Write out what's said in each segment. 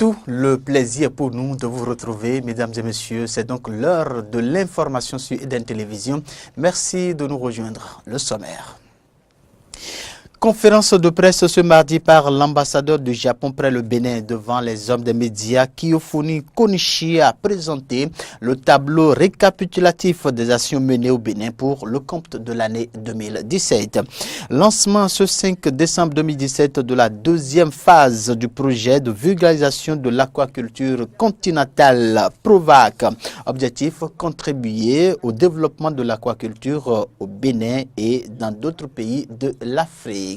tout le plaisir pour nous de vous retrouver, mesdames et messieurs. C'est donc l'heure de l'information sur Eden Télévision. Merci de nous rejoindre. Le sommaire. Conférence de presse ce mardi par l'ambassadeur du Japon près le Bénin devant les hommes des médias. Kiyofumi Konishi a présenté le tableau récapitulatif des actions menées au Bénin pour le compte de l'année 2017. Lancement ce 5 décembre 2017 de la deuxième phase du projet de vulgarisation de l'aquaculture continentale PROVAC. Objectif, contribuer au développement de l'aquaculture au Bénin et dans d'autres pays de l'Afrique.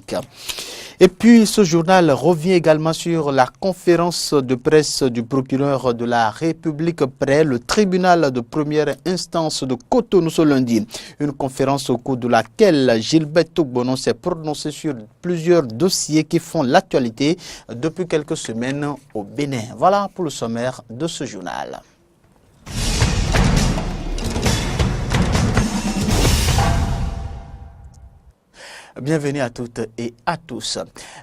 Et puis ce journal revient également sur la conférence de presse du procureur de la République près le tribunal de première instance de Cotonou ce lundi. Une conférence au cours de laquelle Gilbert Togbonon s'est prononcé sur plusieurs dossiers qui font l'actualité depuis quelques semaines au Bénin. Voilà pour le sommaire de ce journal. Bienvenue à toutes et à tous.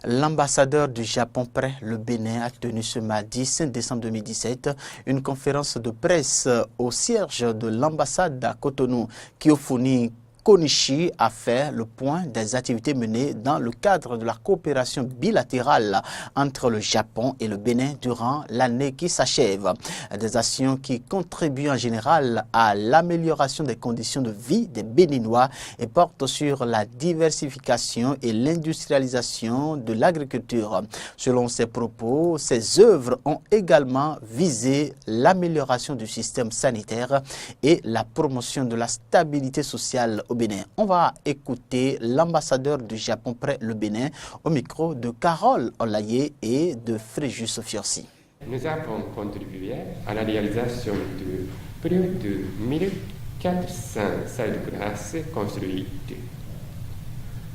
L'ambassadeur du Japon près le Bénin a tenu ce mardi 5 décembre 2017 une conférence de presse au siège de l'ambassade à Cotonou. Kiyofumi Konishi a fait le point des activités menées dans le cadre de la coopération bilatérale entre le Japon et le Bénin durant l'année qui s'achève. Des actions qui contribuent en général à l'amélioration des conditions de vie des Béninois et portent sur la diversification et l'industrialisation de l'agriculture. Selon ses propos, ces œuvres ont également visé l'amélioration du système sanitaire et la promotion de la stabilité sociale au Bénin. On va écouter l'ambassadeur du Japon près le Bénin au micro de Carole Olaye et de Fréjus Fiorci. Nous avons contribué à la réalisation de plus de 1400 salles de classe construites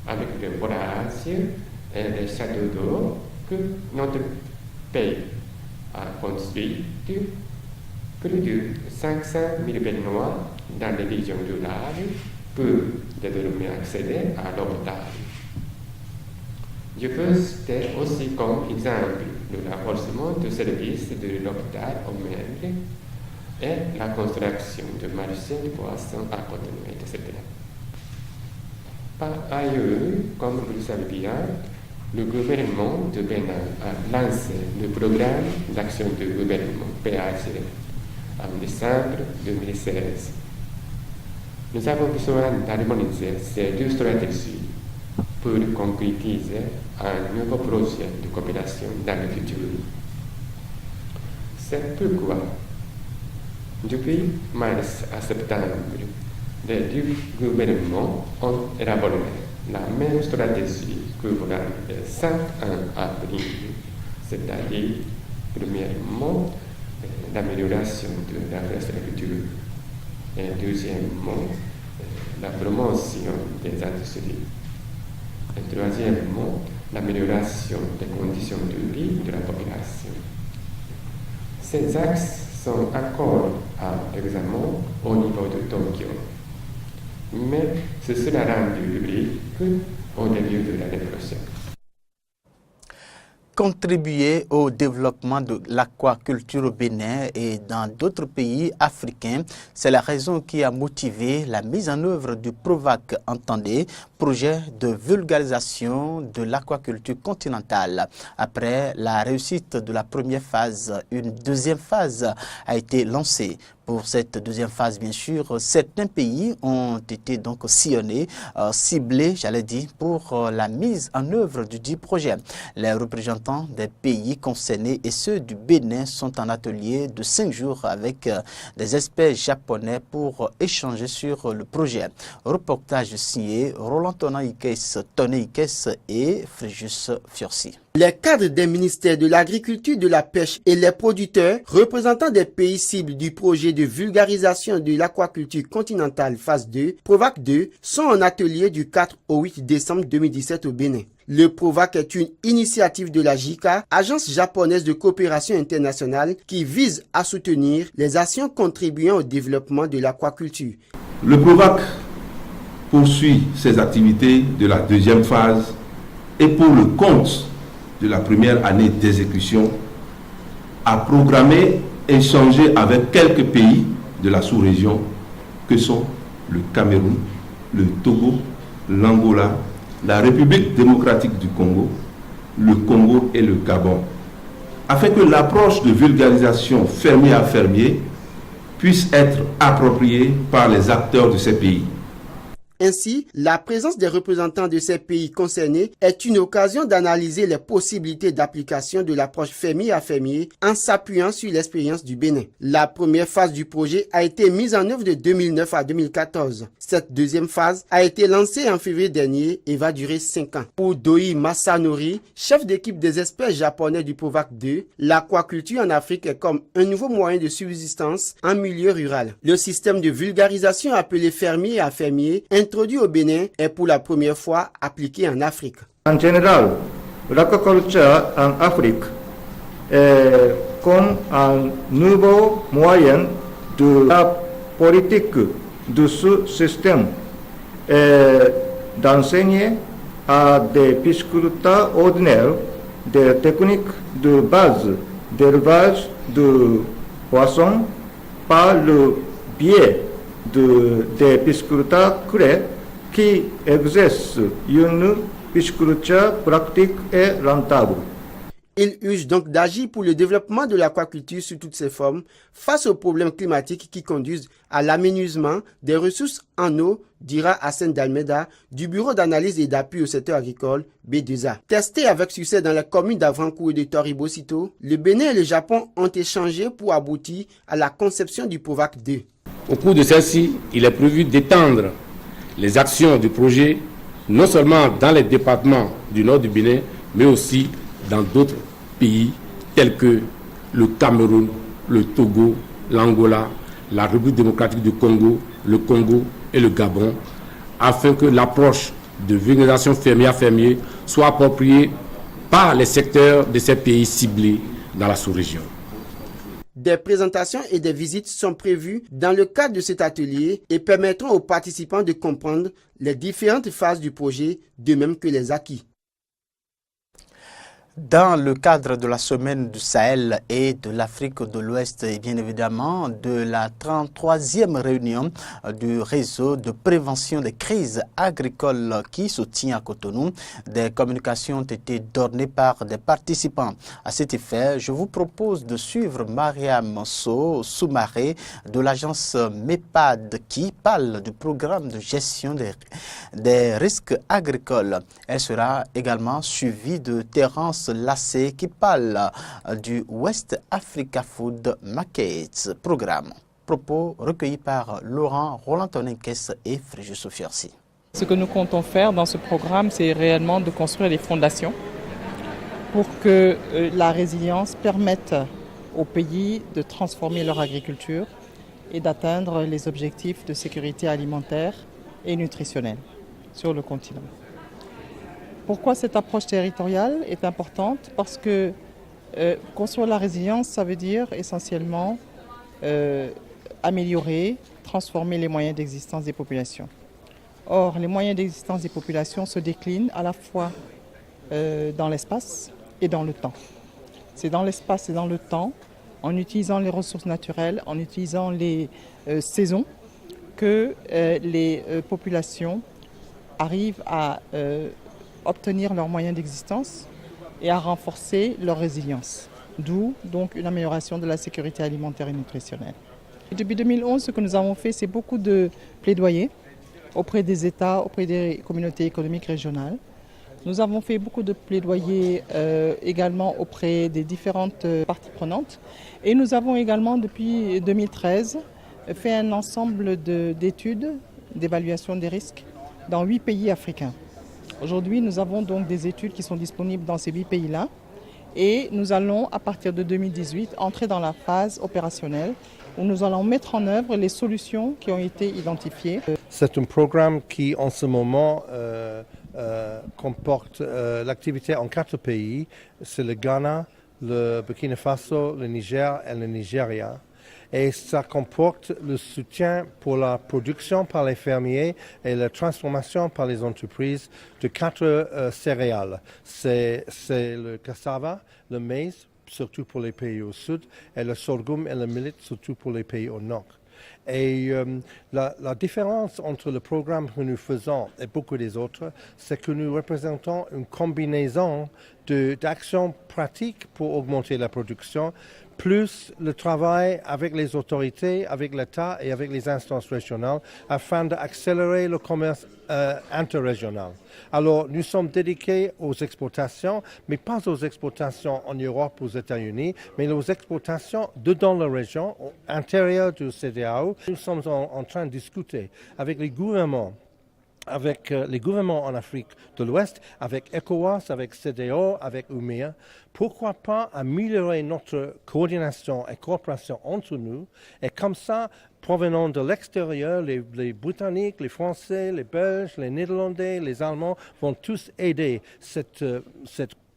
avec le forage et les châteaux d'eau que notre pays a construit. Plus de 500 000 Béninois dans les régions rurales peuvent désormais accéder à l'hôpital. Je peux citer aussi comme exemple le renforcement du service de l'hôpital au Mène et la construction de marchés de poissons à Cotonou, etc. Par ailleurs, comme vous le savez bien, le gouvernement de Bénin a lancé le programme d'action de gouvernement PAG en décembre 2016. Nous avons besoin d'harmoniser ces deux stratégies pour concrétiser un nouveau projet de coopération dans le futur. C'est pourquoi, depuis mars à septembre, les deux gouvernements ont élaboré la même stratégie couvrant les 5 ans à venir, c'est-à-dire, premièrement, l'amélioration de l'infrastructure et deuxièmement, la promotion des industries. Et troisièmement, l'amélioration des conditions de vie de la population. Ces axes sont encore à examen au niveau de Tokyo, mais ce sera rendu public au début de l'année prochaine. Contribuer au développement de l'aquaculture au Bénin et dans d'autres pays africains, c'est la raison qui a motivé la mise en œuvre du PROVAC, entendez, projet de vulgarisation de l'aquaculture continentale. Après la réussite de la première phase, une deuxième phase a été lancée. Pour cette deuxième phase, bien sûr, certains pays ont été donc sillonnés, ciblés, j'allais dire, pour la mise en œuvre du dit projet. Les représentants des pays concernés et ceux du Bénin sont en atelier de 5 jours avec des experts japonais pour échanger sur le projet. Reportage signé Roland Toné Ikes et Fréjus Fiorci. Les cadres des ministères de l'Agriculture, de la Pêche et les producteurs, représentants des pays cibles du projet de vulgarisation de l'aquaculture continentale phase 2, PROVAC 2, sont en atelier du 4 au 8 décembre 2017 au Bénin. Le PROVAC est une initiative de la JICA, agence japonaise de coopération internationale, qui vise à soutenir les actions contribuant au développement de l'aquaculture. Le PROVAC poursuit ses activités de la deuxième phase et pour le compte de la première année d'exécution a programmé échanger avec quelques pays de la sous-région que sont le Cameroun, le Togo, l'Angola, la République démocratique du Congo, le Congo et le Gabon, afin que l'approche de vulgarisation fermier à fermier puisse être appropriée par les acteurs de ces pays. Ainsi, la présence des représentants de ces pays concernés est une occasion d'analyser les possibilités d'application de l'approche fermier à fermier en s'appuyant sur l'expérience du Bénin. La première phase du projet a été mise en œuvre de 2009 à 2014. Cette deuxième phase a été lancée en février dernier et va durer 5 ans. Pour Doi Masanori, chef d'équipe des experts japonais du PROVAC 2, l'aquaculture en Afrique est comme un nouveau moyen de subsistance en milieu rural. Le système de vulgarisation appelé fermier à fermier introduit au Bénin est pour la première fois appliqué en Afrique. En général, l'aquaculture en Afrique est comme un nouveau moyen de la politique de ce système et d'enseigner à des pisciculteurs ordinaires des techniques de base d'élevage de poissons par le biais des pisciculteurs clés qui exercent une pisciculture pratique et rentable. Il urge donc d'agir pour le développement de l'aquaculture sous toutes ses formes face aux problèmes climatiques qui conduisent à l'aménagement des ressources en eau, dira Hassan Dalmeda du Bureau d'analyse et d'appui au secteur agricole B2A. Testé avec succès dans les communes d'Avrancourt et de Toribosito, le Bénin et le Japon ont échangé pour aboutir à la conception du PROVAC 2. Au cours de celle-ci, il est prévu d'étendre les actions du projet non seulement dans les départements du nord du Bénin, mais aussi dans d'autres pays tels que le Cameroun, le Togo, l'Angola, la République démocratique du Congo, le Congo et le Gabon, afin que l'approche de vulgarisation fermier à fermier soit appropriée par les secteurs de ces pays ciblés dans la sous-région. Des présentations et des visites sont prévues dans le cadre de cet atelier et permettront aux participants de comprendre les différentes phases du projet, de même que les acquis. Dans le cadre de la semaine du Sahel et de l'Afrique de l'Ouest et bien évidemment de la 33e réunion du réseau de prévention des crises agricoles qui se tient à Cotonou, des communications ont été données par des participants. À cet effet, je vous propose de suivre Mariam Soumaré de l'agence MEPAD qui parle du programme de gestion des risques agricoles. Elle sera également suivie de Terence Lassé qui parle du West Africa Food Markets programme. Propos recueillis par Laurent Roland-Tonenkes et Fréjus Sofiorsi. Ce que nous comptons faire dans ce programme, c'est réellement de construire les fondations pour que la résilience permette aux pays de transformer leur agriculture et d'atteindre les objectifs de sécurité alimentaire et nutritionnelle sur le continent. Pourquoi cette approche territoriale est importante? Parce que construire la résilience, ça veut dire essentiellement améliorer, transformer les moyens d'existence des populations. Or, les moyens d'existence des populations se déclinent à la fois dans l'espace et dans le temps. C'est dans l'espace et dans le temps, en utilisant les ressources naturelles, en utilisant les saisons, que les populations arrivent à obtenir leurs moyens d'existence et à renforcer leur résilience. D'où donc une amélioration de la sécurité alimentaire et nutritionnelle. Et depuis 2011, ce que nous avons fait, c'est beaucoup de plaidoyer auprès des États, auprès des communautés économiques régionales. Nous avons fait beaucoup de plaidoyer également auprès des différentes parties prenantes. Et nous avons également, depuis 2013, fait un ensemble d'études, d'évaluation des risques dans 8 pays africains. Aujourd'hui, nous avons donc des études qui sont disponibles dans ces 8 pays-là et nous allons, à partir de 2018, entrer dans la phase opérationnelle où nous allons mettre en œuvre les solutions qui ont été identifiées. C'est un programme qui, en ce moment, comporte l'activité en 4 pays. C'est le Ghana, le Burkina Faso, le Niger et le Nigeria. Et ça comporte le soutien pour la production par les fermiers et la transformation par les entreprises de 4 céréales. C'est le cassava, le maïs, surtout pour les pays au sud, et le sorghum et le millet, surtout pour les pays au nord. Et la différence entre le programme que nous faisons et beaucoup des autres, c'est que nous représentons une combinaison d'actions pratiques pour augmenter la production, plus le travail avec les autorités, avec l'État et avec les instances régionales afin d'accélérer le commerce interrégional. Alors, nous sommes dédiés aux exportations, mais pas aux exportations en Europe ou aux États-Unis, mais aux exportations dans la région, à l'intérieur du CEDEAO. Nous sommes en train de discuter avec les gouvernements en Afrique de l'Ouest, avec ECOWAS, avec CEDEAO, avec UMIA. Pourquoi pas améliorer notre coordination et coopération entre nous et comme ça, provenant de l'extérieur, les Britanniques, les Français, les Belges, les Néerlandais, les Allemands vont tous aider cette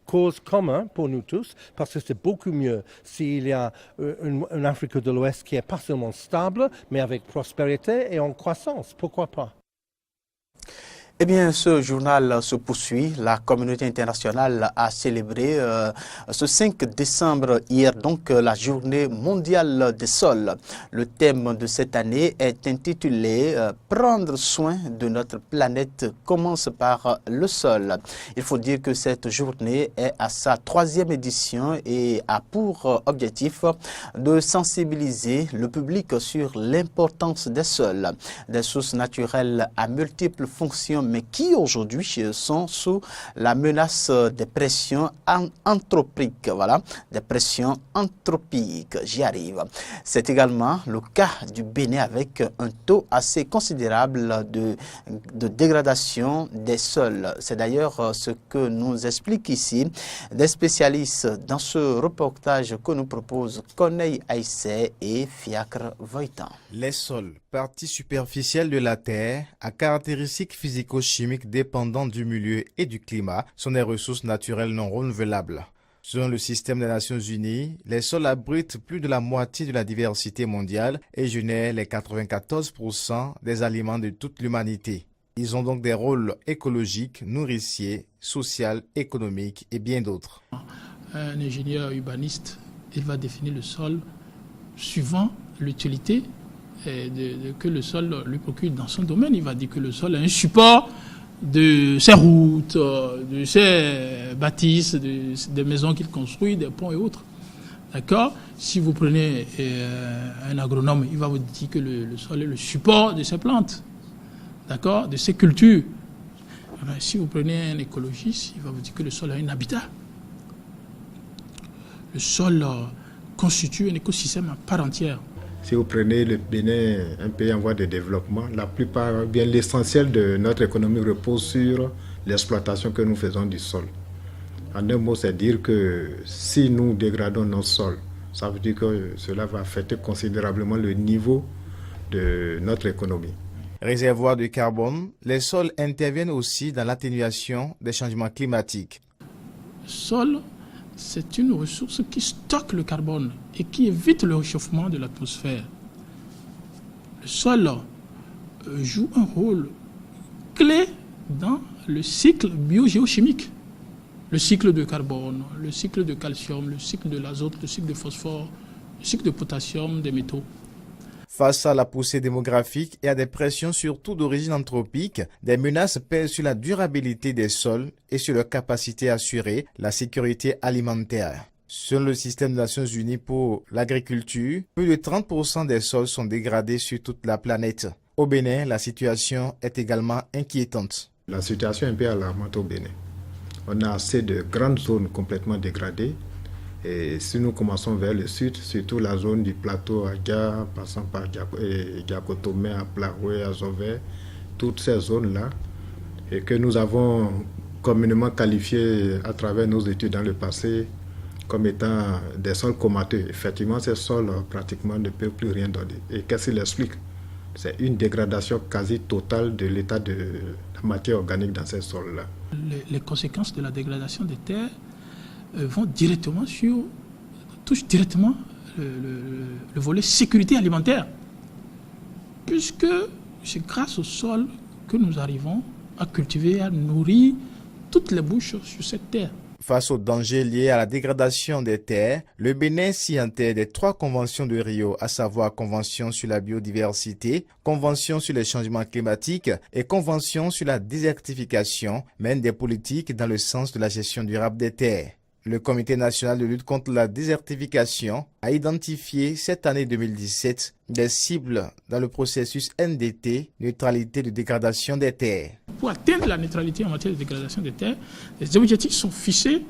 cause commune pour nous tous, parce que c'est beaucoup mieux s'il y a une Afrique de l'Ouest qui est pas seulement stable, mais avec prospérité et en croissance. Pourquoi pas? Eh bien, ce journal se poursuit. La communauté internationale a célébré ce 5 décembre, hier, donc la journée mondiale des sols. Le thème de cette année est intitulé « Prendre soin de notre planète commence par le sol ». Il faut dire que cette journée est à sa 3e édition et a pour objectif de sensibiliser le public sur l'importance des sols, des sources naturelles à multiples fonctions, mais qui aujourd'hui sont sous la menace des pressions anthropiques. Voilà, des pressions anthropiques, j'y arrive. C'est également le cas du Bénin avec un taux assez considérable de dégradation des sols. C'est d'ailleurs ce que nous expliquent ici des spécialistes dans ce reportage que nous proposent Corneille Aïssé et Fiacre Voitan. Les sols, partie superficielle de la Terre, à caractéristiques physico-chimiques dépendantes du milieu et du climat, sont des ressources naturelles non renouvelables. Selon le système des Nations Unies, les sols abritent plus de la moitié de la diversité mondiale et génèrent les 94% des aliments de toute l'humanité. Ils ont donc des rôles écologiques, nourriciers, sociaux, économiques et bien d'autres. Un ingénieur urbaniste, il va définir le sol suivant l'utilité que le sol lui procure dans son domaine. Il va dire que le sol est un support de ses routes, de ses bâtisses, des maisons qu'il construit, des ponts et autres. D'accord ? Si vous prenez un agronome, il va vous dire que le sol est le support de ses plantes, d'accord ? De ses cultures. Alors, si vous prenez un écologiste, il va vous dire que le sol est un habitat. Le sol constitue un écosystème à part entière. Si vous prenez le Bénin, un pays en voie de développement, la plupart, bien l'essentiel de notre économie repose sur l'exploitation que nous faisons du sol. En un mot, c'est dire que si nous dégradons nos sols, ça veut dire que cela va affecter considérablement le niveau de notre économie. Réservoirs de carbone, les sols interviennent aussi dans l'atténuation des changements climatiques. Le sol, c'est une ressource qui stocke le carbone et qui évite le réchauffement de l'atmosphère. Le sol joue un rôle clé dans le cycle biogéochimique. Le cycle de carbone, le cycle de calcium, le cycle de l'azote, le cycle de phosphore, le cycle de potassium, des métaux. Face à la poussée démographique et à des pressions surtout d'origine anthropique, des menaces pèsent sur la durabilité des sols et sur leur capacité à assurer la sécurité alimentaire. Selon le système des Nations Unies pour l'agriculture, plus de 30% des sols sont dégradés sur toute la planète. Au Bénin, la situation est également inquiétante. La situation est un peu alarmante au Bénin. On a assez de grandes zones complètement dégradées. Et si nous commençons vers le sud, surtout la zone du plateau Agia, passant par Diakotomé, à Plaroué, à Zové, toutes ces zones-là, et que nous avons communément qualifiées à travers nos études dans le passé comme étant des sols comateux. Effectivement, ces sols pratiquement ne peuvent plus rien donner. Et qu'est-ce qu'il explique ? C'est une dégradation quasi totale de l'état de la matière organique dans ces sols-là. Les conséquences de la dégradation des terres touchent directement le volet sécurité alimentaire, puisque c'est grâce au sol que nous arrivons à cultiver, à nourrir toutes les bouches sur cette terre. Face aux dangers liés à la dégradation des terres, le Bénin signataire des 3 conventions de Rio, à savoir Convention sur la biodiversité, Convention sur les changements climatiques et Convention sur la désertification, mène des politiques dans le sens de la gestion durable des terres. Le Comité national de lutte contre la désertification a identifié cette année 2017 des cibles dans le processus NDT, neutralité de dégradation des terres. Pour atteindre la neutralité en matière de dégradation des terres, les objectifs sont fichés,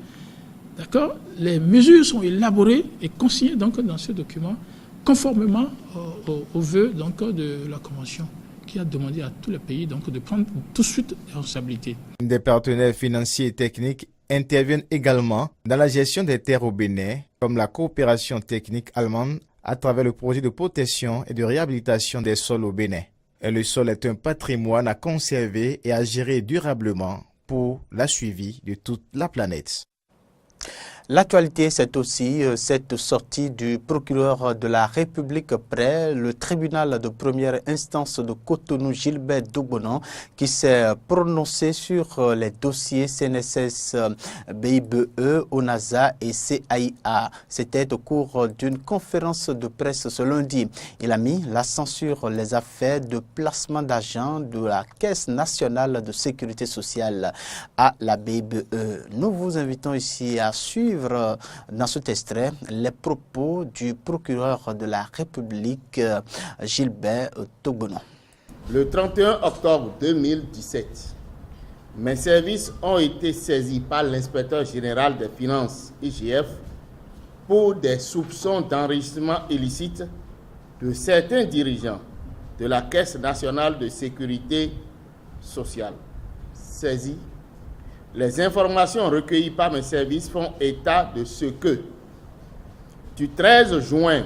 d'accord ? Les mesures sont élaborées et consignées donc dans ce document, conformément aux vœux donc de la Convention, qui a demandé à tous les pays donc de prendre tout de suite les responsabilités. Des partenaires financiers et techniques interviennent également dans la gestion des terres au Bénin, comme la coopération technique allemande à travers le projet de protection et de réhabilitation des sols au Bénin. Et le sol est un patrimoine à conserver et à gérer durablement pour la suivi de toute la planète. L'actualité, c'est aussi cette sortie du procureur de la République près le tribunal de première instance de Cotonou, Gilbert Dobonon, qui s'est prononcé sur les dossiers CNSS, BIBE, ONASA et CAIA. C'était au cours d'une conférence de presse ce lundi. Il a mis l'accent sur les affaires de placement d'argent de la Caisse nationale de sécurité sociale à la BIBE. Nous vous invitons ici à suivre dans cet extrait les propos du procureur de la République, Gilbert Dobonon. Le 31 octobre 2017, mes services ont été saisis par l'inspecteur général des finances, IGF, pour des soupçons d'enrichissement illicite de certains dirigeants de la Caisse nationale de sécurité sociale. Saisis. Les informations recueillies par mes services font état de ce que, du 13 juin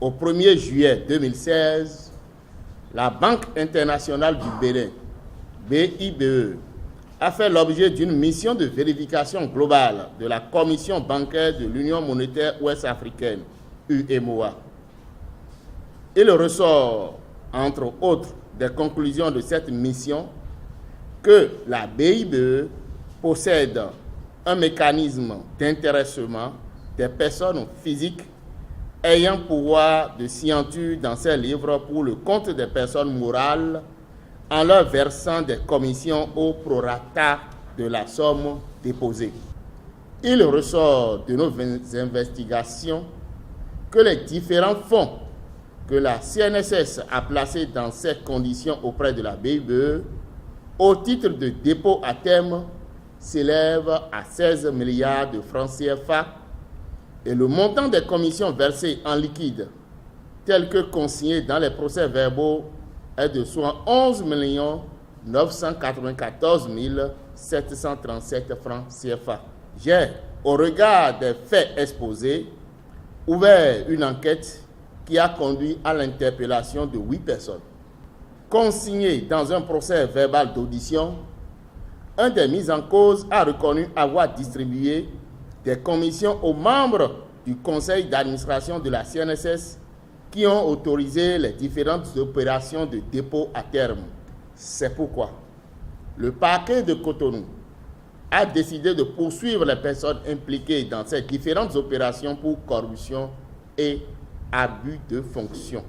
au 1er juillet 2016, la Banque internationale du Bénin, BIBE, a fait l'objet d'une mission de vérification globale de la Commission bancaire de l'Union monétaire ouest-africaine, UMOA. Il ressort, entre autres, des conclusions de cette mission que la BIBE possède un mécanisme d'intéressement des personnes physiques ayant pouvoir de signature dans ses livres pour le compte des personnes morales en leur versant des commissions au prorata de la somme déposée. Il ressort de nos investigations que les différents fonds que la CNSS a placés dans ces conditions auprès de la BIBE au titre de dépôt à terme s'élève à 16 milliards de francs CFA et le montant des commissions versées en liquide, tel que consigné dans les procès-verbaux, est de soit 11 994 737 francs CFA. J'ai, au regard des faits exposés, ouvert une enquête qui a conduit à l'interpellation de 8 personnes. Consigné dans un procès verbal d'audition, un des mis en cause a reconnu avoir distribué des commissions aux membres du conseil d'administration de la CNSS qui ont autorisé les différentes opérations de dépôt à terme. C'est pourquoi le parquet de Cotonou a décidé de poursuivre les personnes impliquées dans ces différentes opérations pour corruption et abus de fonction.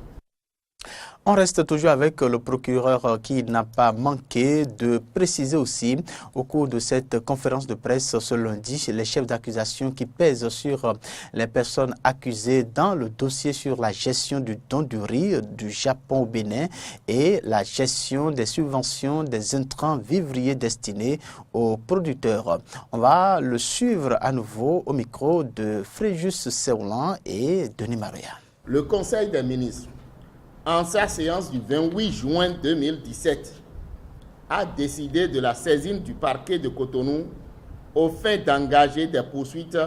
On reste toujours avec le procureur qui n'a pas manqué de préciser aussi au cours de cette conférence de presse ce lundi les chefs d'accusation qui pèsent sur les personnes accusées dans le dossier sur la gestion du don du riz du Japon au Bénin et la gestion des subventions des intrants vivriers destinés aux producteurs. On va le suivre à nouveau au micro de Fréjus Seulan et Denis Maria. Le Conseil des ministres, en sa séance du 28 juin 2017, a décidé de la saisine du parquet de Cotonou au fin d'engager des poursuites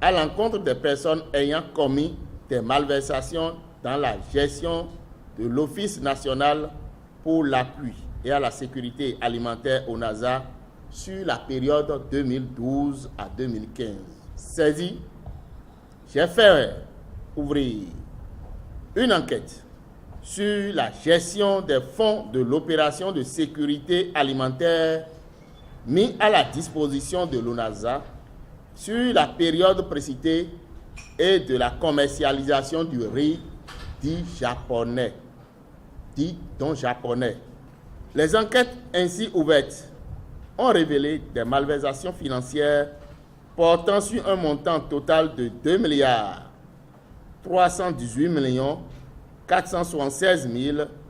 à l'encontre des personnes ayant commis des malversations dans la gestion de l'Office national pour l'appui et à la sécurité alimentaire ONASA sur la période 2012 à 2015. Saisi, j'ai fait ouvrir une enquête sur la gestion des fonds de l'opération de sécurité alimentaire mis à la disposition de l'ONASA sur la période précitée et de la commercialisation du riz dit donc japonais. Les enquêtes ainsi ouvertes ont révélé des malversations financières portant sur un montant total de 2 318 476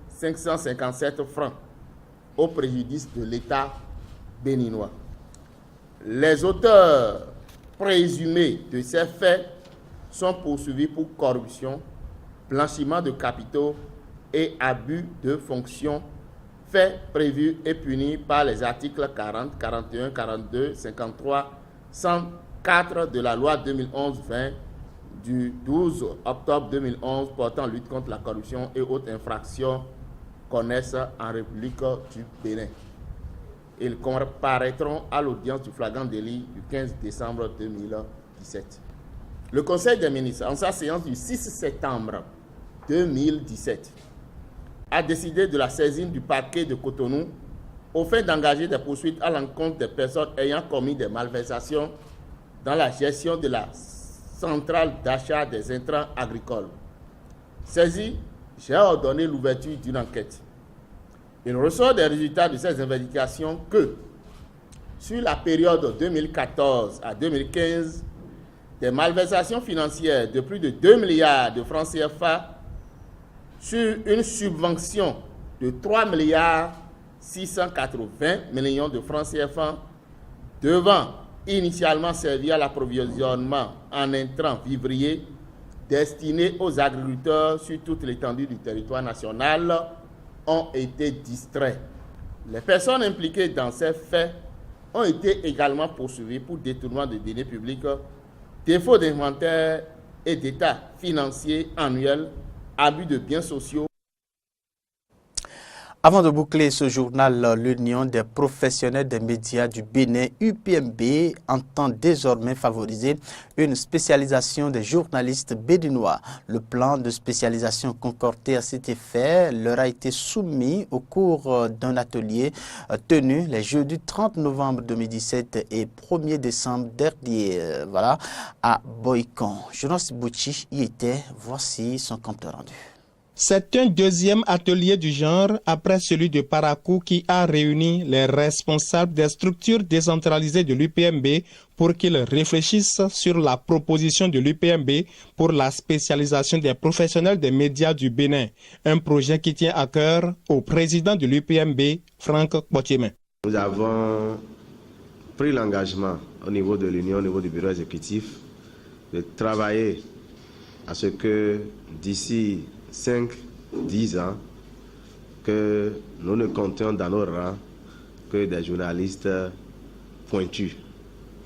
557 francs au préjudice de l'État béninois. Les auteurs présumés de ces faits sont poursuivis pour corruption, blanchiment de capitaux et abus de fonction, faits prévus et punis par les articles 40, 41, 42, 53, 104 de la loi 2011-20 du 12 octobre 2011 portant lutte contre la corruption et autres infractions connaissent en République du Bénin. Ils comparaîtront à l'audience du flagrant délit du 15 décembre 2017. Le Conseil des ministres, en sa séance du 6 septembre 2017, a décidé de la saisine du parquet de Cotonou au fait d'engager des poursuites à l'encontre des personnes ayant commis des malversations dans la gestion de la centrale d'achat des intrants agricoles. Saisi, j'ai ordonné l'ouverture d'une enquête. Il ressort des résultats de ces investigations que, sur la période 2014 à 2015, des malversations financières de plus de 2 milliards de francs CFA sur une subvention de 3 680 millions de francs CFA devant initialement servir à l'approvisionnement en intrants vivriers destinés aux agriculteurs sur toute l'étendue du territoire national ont été distraits. Les personnes impliquées dans ces faits ont été également poursuivies pour détournement de deniers publics, défaut d'inventaire et d'état financier annuel, abus de biens sociaux. Avant de boucler ce journal, l'Union des professionnels des médias du Bénin, UPMB, entend désormais favoriser une spécialisation des journalistes béninois. Le plan de spécialisation concordé à cet effet leur a été soumis au cours d'un atelier tenu les jeudis 30 novembre 2017 et 1er décembre dernier, à Boïcon. Jonas Bouchi y était, voici son compte rendu. C'est un deuxième atelier du genre après celui de Parakou qui a réuni les responsables des structures décentralisées de l'UPMB pour qu'ils réfléchissent sur la proposition de l'UPMB pour la spécialisation des professionnels des médias du Bénin, un projet qui tient à cœur au président de l'UPMB, Franck Botiémen. Nous avons pris l'engagement au niveau de l'Union, au niveau du bureau exécutif, de travailler à ce que d'ici 5-10 ans, que nous ne comptions dans nos rangs que des journalistes pointus.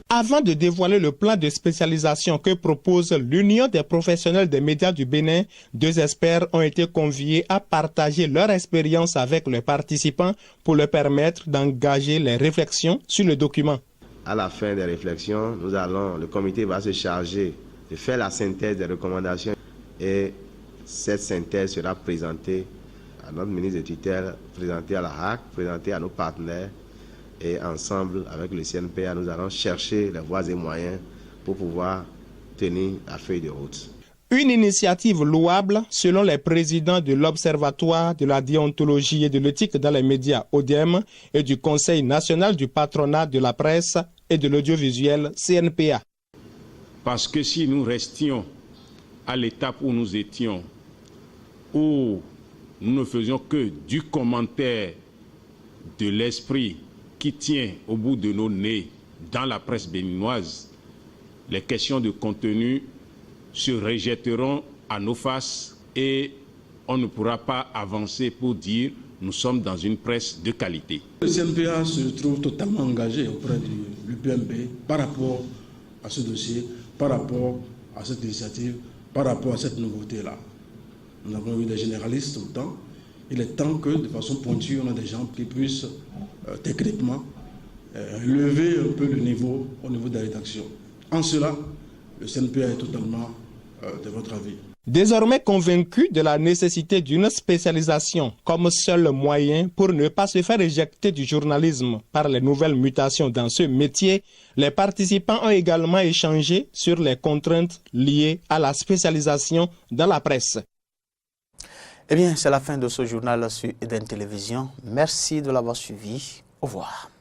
Avant de dévoiler le plan de spécialisation que propose l'Union des professionnels des médias du Bénin, 2 experts ont été conviés à partager leur expérience avec les participants pour leur permettre d'engager les réflexions sur le document. À la fin des réflexions, le comité va se charger de faire la synthèse des recommandations et cette synthèse sera présentée à notre ministre de tutelle, présentée à la HAC, présentée à nos partenaires et ensemble avec le CNPA, nous allons chercher les voies et moyens pour pouvoir tenir la feuille de route. Une initiative louable selon les présidents de l'Observatoire de la déontologie et de l'éthique dans les médias, ODEM, et du Conseil national du patronat de la presse et de l'audiovisuel, CNPA. Parce que si nous restions à l'étape où nous étions, où nous ne faisions que du commentaire de l'esprit qui tient au bout de nos nez dans la presse béninoise, les questions de contenu se rejetteront à nos faces et on ne pourra pas avancer pour dire nous sommes dans une presse de qualité. Le CNPA se trouve totalement engagé auprès de l'UPMB par rapport à ce dossier, par rapport à cette initiative, par rapport à cette nouveauté-là. Nous avons eu des généralistes autant. Il est temps que, de façon pointue, on a des gens qui puissent techniquement lever un peu le niveau au niveau de la rédaction. En cela, le CNPA est totalement de votre avis. Désormais convaincus de la nécessité d'une spécialisation comme seul moyen pour ne pas se faire éjecter du journalisme par les nouvelles mutations dans ce métier, les participants ont également échangé sur les contraintes liées à la spécialisation dans la presse. Eh bien, c'est la fin de ce journal sur Eden Télévision. Merci de l'avoir suivi. Au revoir.